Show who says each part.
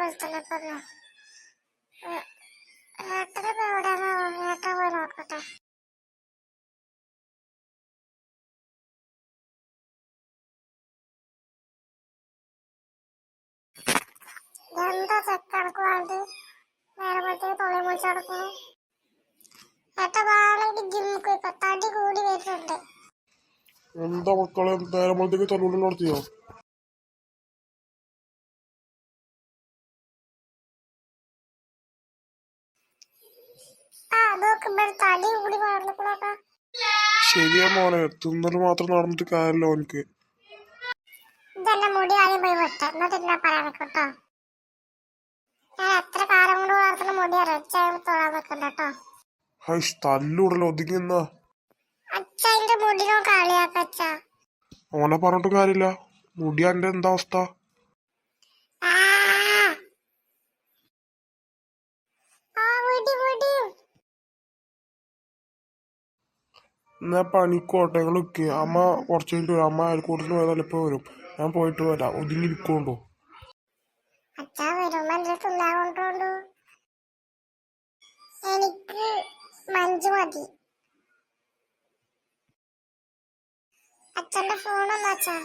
Speaker 1: പോലെ തന്നെ പറഞ്ഞു. ഏട്ടന് ഇപ്പൊ എവിടെയാണോ? ഏട്ടൻ പോയി നോക്കട്ടെ. എന്താ ചെക്കണക്ക് വേണ്ടി നേരെ പോലത്തേക്ക് തൊളി മുറിച്ച് നടക്കുന്നു. ഏട്ട വാളെങ്കിൽ ജിമ്മിൽ പോയി തടി കൂടി വരുന്നുണ്ട്.
Speaker 2: എന്താ മക്കളെ നേരമ്പോഴത്തേക്ക് തന്നൂടെ നടത്തിയോ?
Speaker 1: തടി കൂടി വളർന്നിട്ടുള്ളതാ.
Speaker 2: ശരിയാ മോനെ, തിന്നല് മാത്രം നടന്നിട്ട് കാര്യമല്ലോ എനിക്ക്.
Speaker 1: ഇതെന്നെ മുടി ആദ്യം പോയി വെട്ട, എന്നിട്ട് എന്നാ പറയാൻ കേട്ടോ. ഞാൻ എത്ര കാലം കൊണ്ട് വളർത്തുന്ന മുടി അറിയാം. തൊഴാൻ വെക്കണ്ട കേട്ടോ.
Speaker 2: ഹൈഷ് തല്ലൂടല്ലോ, ഒതുങ്ങി നിന്നാ.
Speaker 1: അച്ഛൻ്റെ മുടിനോ കളിയാക്കച്ച.
Speaker 2: ഓനെ പറഞ്ഞിട്ട് കാര്യമില്ല. മുടി എന്റെ എന്താ അവസ്ഥ? എന്നാ പണിക്കോട്ടെ, നിങ്ങളൊക്കെ അമ്മ കുറച്ച് കഴിഞ്ഞിട്ട് വരും. അമ്മ അയൽക്കൂട്ടത്തിന് പോയതല്ല, ഇപ്പൊ വരും. ഞാൻ പോയിട്ട് വരാം. ഒതുങ്ങിയിരിക്കോണ്ടോ?
Speaker 1: അച്ഛാ വരുമ്പോ എന്റെ തിന്നാൻ കൊണ്ടോണ്ടു. എനിക്ക് മഞ്ച് മതി. അച്ഛന്റെ ഫോണൊന്നും അച്ഛാ.